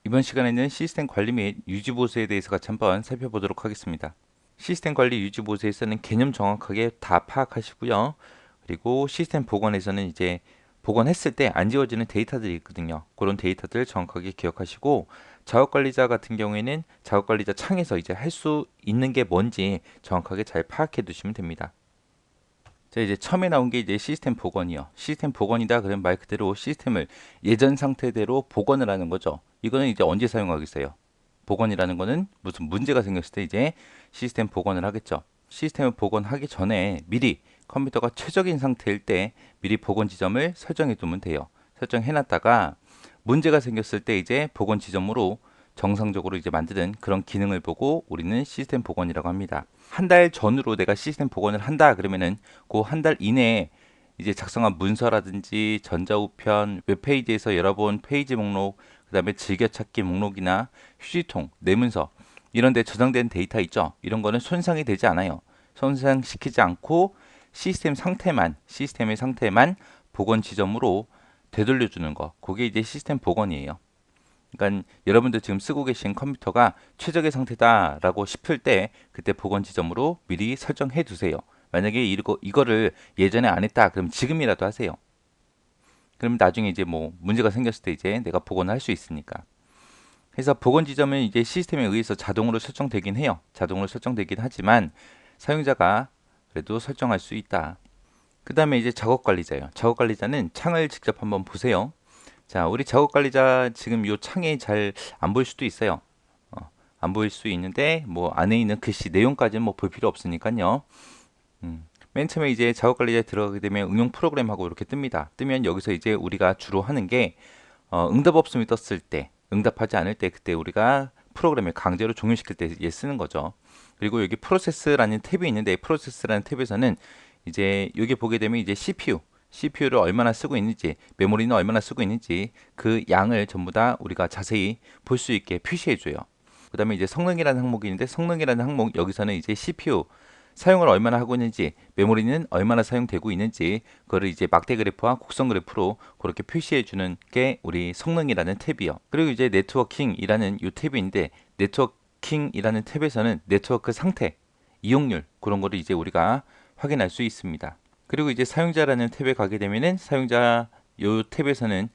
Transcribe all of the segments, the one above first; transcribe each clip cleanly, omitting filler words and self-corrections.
이번 시간에는 시스템 관리 및 유지 보수에 대해서 같이 한번 살펴보도록 하겠습니다. 시스템 관리 유지 보수에서는 개념 정확하게 다 파악하시고요. 그리고 시스템 복원에서는 이제 복원했을 때 안 지워지는 데이터들이 있거든요. 그런 데이터들 정확하게 기억하시고 작업관리자 같은 경우에는 작업관리자 창에서 이제 할 수 있는 게 뭔지 정확하게 잘 파악해 두시면 됩니다. 자, 이제 처음에 나온 게 이제 시스템 복원이요. 시스템 복원이다 그러면 말 그대로 시스템을 예전 상태대로 복원을 하는 거죠. 이거는 이제 언제 사용하겠어요? 복원이라는 거는 무슨 문제가 생겼을 때 이제 시스템 복원을 하겠죠. 시스템을 복원하기 전에 미리 컴퓨터가 최적인 상태일 때 미리 복원 지점을 설정해 두면 돼요. 설정해 놨다가 문제가 생겼을 때 이제 복원 지점으로 정상적으로 이제 만드는 그런 기능을 보고 우리는 시스템 복원이라고 합니다. 한 달 전으로 내가 시스템 복원을 한다 그러면은 그 한 달 이내에 이제 작성한 문서라든지 전자우편, 웹페이지에서 열어본 페이지 목록, 그다음에 즐겨찾기 목록이나 휴지통, 내문서 이런 데 저장된 데이터 있죠. 이런 거는 손상이 되지 않아요. 손상시키지 않고 시스템의 상태만 복원 지점으로 되돌려주는 거. 그게 이제 시스템 복원이에요. 그러니까 여러분들 지금 쓰고 계신 컴퓨터가 최적의 상태다라고 싶을 때 그때 복원 지점으로 미리 설정해 두세요. 만약에 이거를 예전에 안 했다 그럼 지금이라도 하세요. 그럼 나중에 이제 뭐 문제가 생겼을 때 이제 내가 복원을 할 수 있으니까. 그래서 복원 지점은 이제 시스템에 의해서 자동으로 설정되긴 해요. 자동으로 설정되긴 하지만 사용자가 그래도 설정할 수 있다. 그 다음에 이제 작업 관리자예요. 작업 관리자는 창을 직접 한번 보세요. 자, 우리 작업 관리자 지금 요 창에 잘 안 보일 수도 있어요. 안 보일 수 있는데 뭐 안에 있는 글씨 내용까지는 뭐 볼 필요 없으니까요. 맨 처음에 이제 작업 관리자에 들어가게 되면 응용 프로그램하고 이렇게 뜹니다. 뜨면 여기서 이제 우리가 주로 하는 게 응답 없음이 떴을 때, 응답하지 않을 때 그때 우리가 프로그램을 강제로 종료시킬 때 쓰는 거죠. 그리고 여기 프로세스라는 탭이 있는데 프로세스라는 탭에서는 이제 여기 보게 되면 이제 CPU를 얼마나 쓰고 있는지, 메모리는 얼마나 쓰고 있는지 그 양을 전부 다 우리가 자세히 볼 수 있게 표시해 줘요. 그다음에 이제 성능이라는 항목이 있는데 성능이라는 항목 여기서는 이제 CPU 사용을 얼마나 하고 있는지, 메모리는 얼마나 사용되고 있는지, 그거를 이제 막대 그래프와 곡선 그래프로 그렇게 표시해 주는 게 우리 성능이라는 탭이요. 그리고 이제 네트워킹이라는 이 탭인데, 네트워킹이라는 탭에서는 네트워크 상태, 이용률, 그런 거를 이제 우리가 확인할 수 있습니다. 그리고 이제 사용자라는 탭에 가게 되면은 사용자 요 탭에서는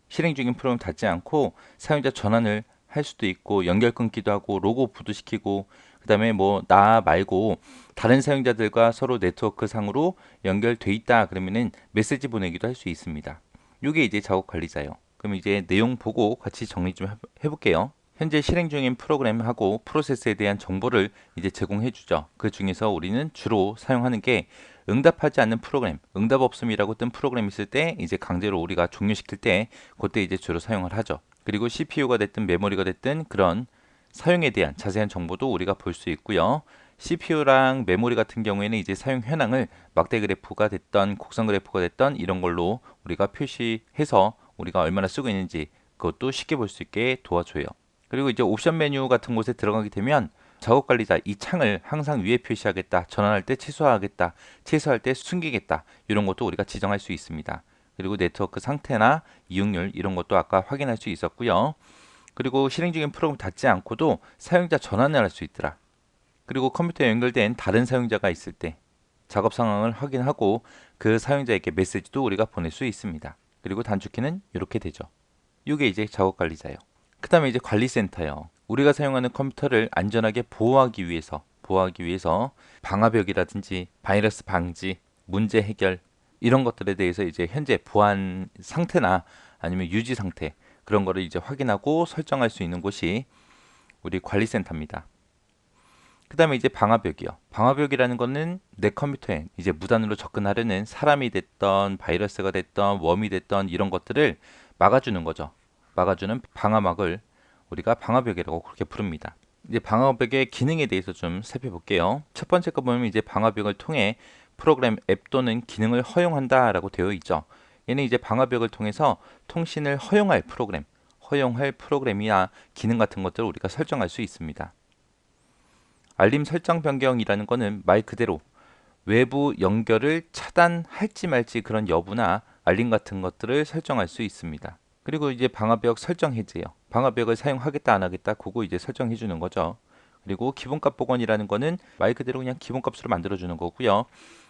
실행 중인 프로그램 닫지 않고 사용자 전환을 할 수도 있고 연결 끊기도 하고 로고 부두시키고 그다음에 뭐 나 말고 다른 사용자들과 서로 네트워크 상으로 연결돼 있다 그러면은 메시지 보내기도 할 수 있습니다. 이게 이제 작업 관리자예요. 그럼 이제 내용 보고 같이 정리 좀 해볼게요. 현재 실행 중인 프로그램하고 프로세스에 대한 정보를 이제 제공해 주죠. 그 중에서 우리는 주로 사용하는 게 응답하지 않는 프로그램, 응답 없음이라고 뜬 프로그램 있을 때 이제 강제로 우리가 종료시킬 때 그때 이제 주로 사용을 하죠. 그리고 CPU가 됐든 메모리가 됐든 그런 사용에 대한 자세한 정보도 우리가 볼 수 있고요. CPU랑 메모리 같은 경우에는 이제 사용 현황을 막대 그래프가 됐던 곡선 그래프가 됐던 이런 걸로 우리가 표시해서 우리가 얼마나 쓰고 있는지 그것도 쉽게 볼 수 있게 도와줘요. 그리고 이제 옵션 메뉴 같은 곳에 들어가게 되면 작업 관리자 이 창을 항상 위에 표시하겠다. 전환할 때 최소화하겠다. 최소할 때 숨기겠다. 이런 것도 우리가 지정할 수 있습니다. 그리고 네트워크 상태나 이용률 이런 것도 아까 확인할 수 있었고요. 그리고 실행 중인 프로그램 닫지 않고도 사용자 전환을 할 수 있더라. 그리고 컴퓨터에 연결된 다른 사용자가 있을 때 작업 상황을 확인하고 그 사용자에게 메시지도 우리가 보낼 수 있습니다. 그리고 단축키는 이렇게 되죠. 이게 이제 작업 관리자예요. 그 다음에 이제 관리센터요. 우리가 사용하는 컴퓨터를 안전하게 보호하기 위해서 방화벽이라든지 바이러스 방지, 문제 해결 이런 것들에 대해서 이제 현재 보안 상태나 아니면 유지 상태 그런 거를 이제 확인하고 설정할 수 있는 곳이 우리 관리센터입니다. 그 다음에 이제 방화벽이요. 방화벽이라는 거는 내 컴퓨터에 이제 무단으로 접근하려는 사람이 됐던 바이러스가 됐던 웜이 됐던 이런 것들을 막아주는 거죠. 막아주는 방화막을 우리가 방화벽이라고 그렇게 부릅니다. 이제 방화벽의 기능에 대해서 좀 살펴볼게요. 첫 번째 거 보면 이제 방화벽을 통해 프로그램 앱 또는 기능을 허용한다라고 되어 있죠. 얘는 이제 방화벽을 통해서 통신을 허용할 프로그램이나 기능 같은 것들을 우리가 설정할 수 있습니다. 알림 설정 변경이라는 거는 말 그대로 외부 연결을 차단할지 말지 그런 여부나 알림 같은 것들을 설정할 수 있습니다. 그리고 이제 방화벽 설정 해제요. 방화벽을 사용하겠다 안 하겠다 그거 이제 설정해 주는 거죠. 그리고 기본값 복원이라는 거는 말 그대로 그냥 기본값으로 만들어 주는 거고요.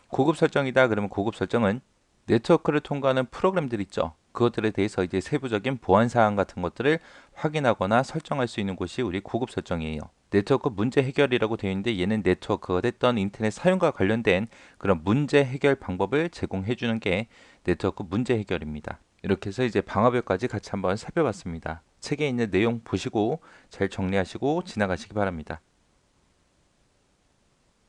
고급 설정이다 그러면 고급 설정은 네트워크를 통과하는 프로그램들 있죠. 그것들에 대해서 이제 세부적인 보안 사항 같은 것들을 확인하거나 설정할 수 있는 곳이 우리 고급 설정이에요. 네트워크 문제 해결이라고 되어 있는데 얘는 네트워크가 됐던 인터넷 사용과 관련된 그런 문제 해결 방법을 제공해 주는 게 네트워크 문제 해결입니다. 이렇게 해서 이제 방화벽까지 같이 한번 살펴봤습니다. 책에 있는 내용 보시고 잘 정리하시고 지나가시기 바랍니다.